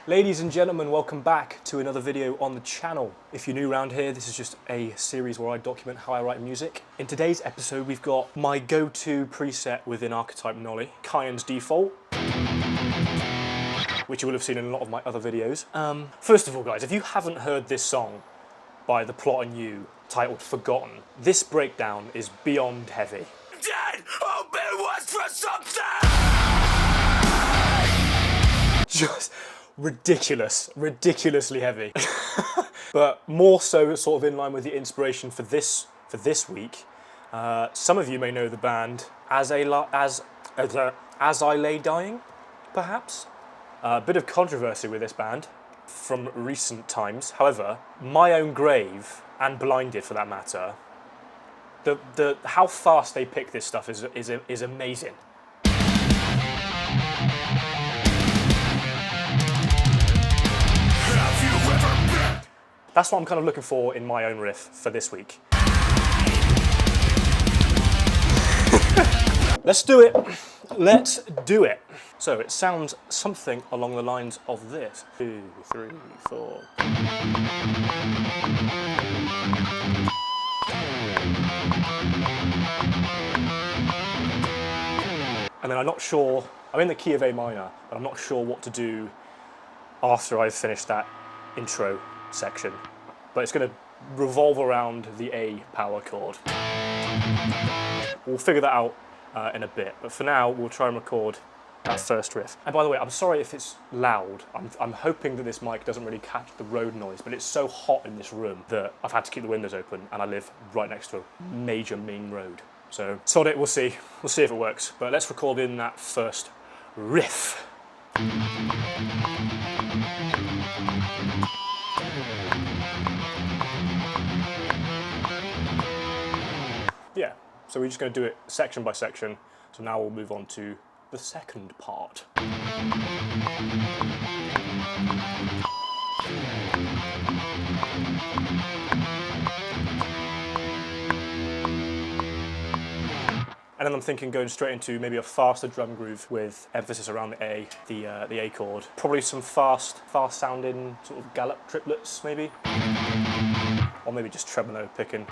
Ladies and gentlemen, welcome back to another video on the channel. If you're new around here, this is just a series where I document how I write music. In today's episode, we've got my go-to preset within Archetype Nolly, Kyan's Default, which you will have seen in a lot of my other videos. First of all, guys, if you haven't heard this song by The Plot and You, titled Forgotten, this breakdown is beyond heavy. Dead, open was for something! Just ridiculously heavy. But more so sort of in line with the inspiration for this week. Some of you may know the band As I Lay Dying, perhaps? A bit of controversy with this band from recent times. However, My Own Grave, and Blinded for that matter, how fast they pick this stuff is amazing. That's what I'm kind of looking for in my own riff for this week. Let's do it. Let's do it. So it sounds something along the lines of this. 2, 3, 4. And then I'm not sure, I'm in the key of A minor, but I'm not sure what to do after I've finished that intro section, but it's going to revolve around the A power chord. We'll figure that out in a bit, but for now we'll try and record that first riff. And by the way, I'm sorry if it's loud. I'm hoping that this mic doesn't really catch the road noise, but it's so hot in this room that I've had to keep the windows open, and I live right next to a major main road. So sod it, we'll see. We'll see if it works. But let's record in that first riff. Yeah, so we're just going to do it section by section. So now we'll move on to the second part. And then I'm thinking going straight into maybe a faster drum groove with emphasis around the A, the A chord. Probably some fast sounding sort of gallop triplets maybe. Or maybe just tremolo picking.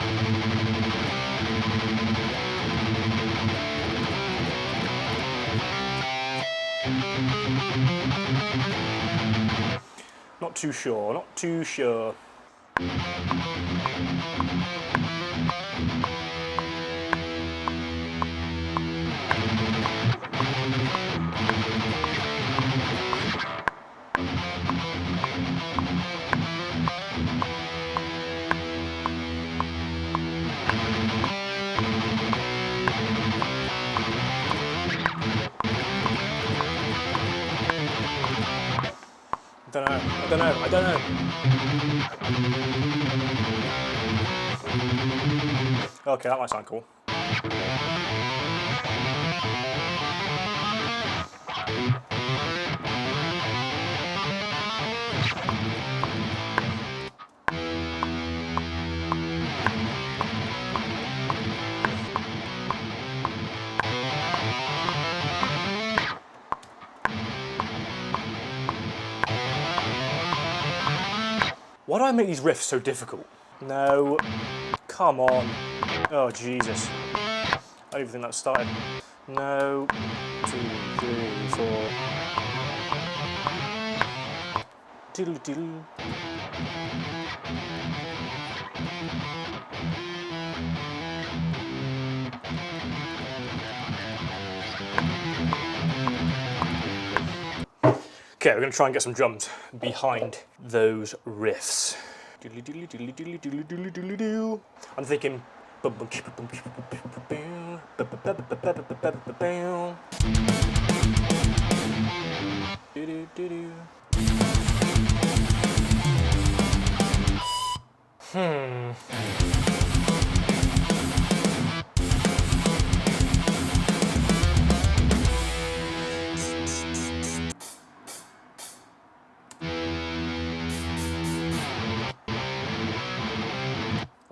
Not too sure, not too sure. I don't know. Okay, that might sound cool. Why do I make these riffs so difficult? No, come on. Oh, Jesus. I don't even think that started. No, 2, 3, 4. Diddle diddle. Okay, we're going to try and get some drums behind those riffs. I'm thinking...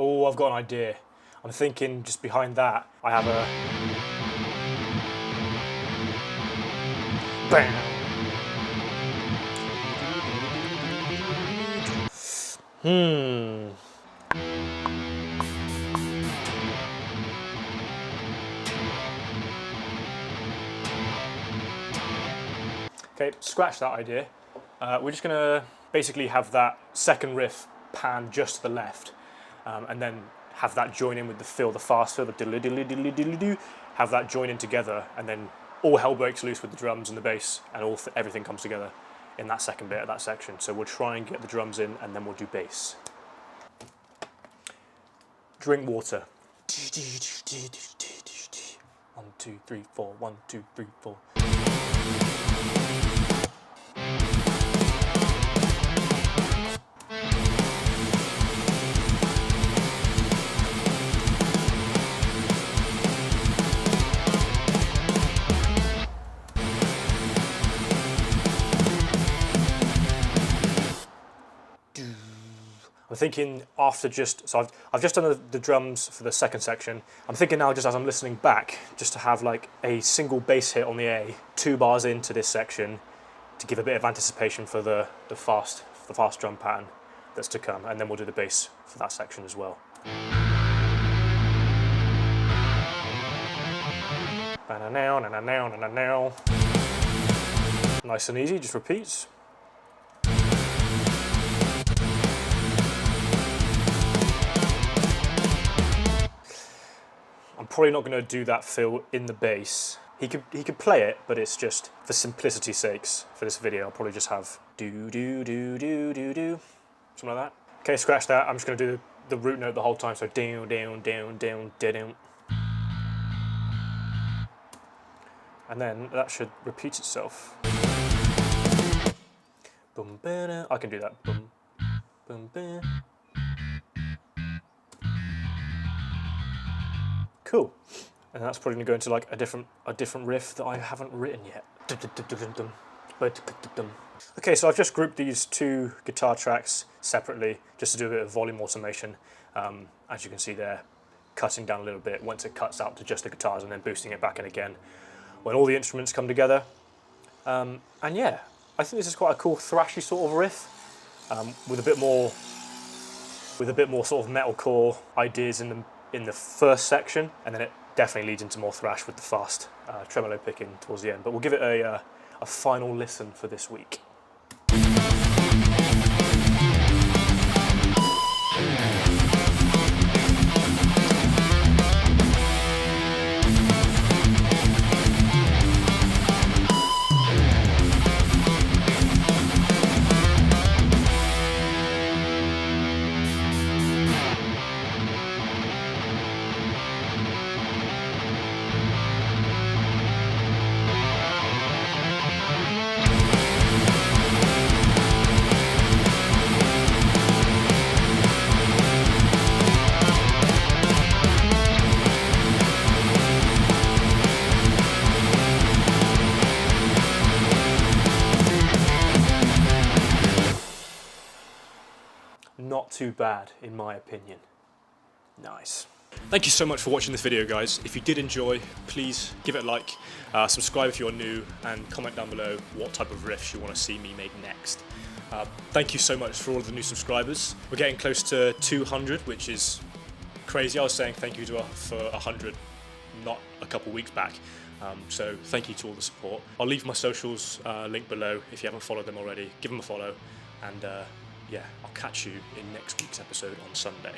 Oh, I've got an idea. I'm thinking just behind that, I have a... Bam! Okay, scratch that idea. We're just gonna basically have that second riff pan just to the left, and then have that join in with the fill, the fast fill, the diddly diddly diddly diddly doo, have that join in together, and then all hell breaks loose with the drums and the bass, and everything comes together in that second bit of that section. So we'll try and get the drums in, and then we'll do bass. Drink water. 1, 2, 3, 4. 1, 2, 3, 4. I'm thinking after so I've just done the drums for the second section. I'm thinking now, just as I'm listening back, just to have like a single bass hit on the A, 2 bars into this section, to give a bit of anticipation for the fast drum pattern that's to come, and then we'll do the bass for that section as well. Nice and easy, just repeats. I'm probably not going to do that fill in the bass. He could play it, but it's just for simplicity's sakes for this video. I'll probably just have do do do do do do, something like that. Okay, scratch that. I'm just going to do the root note the whole time. So down down down down down, and then that should repeat itself. Boom, I can do that. Boom, boom, boom. Cool. And that's probably going to go into like a different riff that I haven't written yet. Okay, so I've just grouped these 2 guitar tracks separately just to do a bit of volume automation. As you can see there, cutting down a little bit once it cuts out to just the guitars, and then boosting it back in again when all the instruments come together. And yeah, I think this is quite a cool thrashy sort of riff, with a bit more sort of metalcore ideas in the first section, and then it definitely leads into more thrash with the fast tremolo picking towards the end. But we'll give it a final listen for this week. Not too bad, in my opinion. Nice. Thank you so much for watching this video, guys. If you did enjoy, please give it a like, subscribe if you're new, and comment down below what type of riffs you want to see me make next. Thank you so much for all of the new subscribers. We're getting close to 200, which is crazy. I was saying thank you for 100 not a couple weeks back. So thank you to all the support. I'll leave my socials linked below if you haven't followed them already. Give them a follow, and yeah, I'll catch you in next week's episode on Sunday.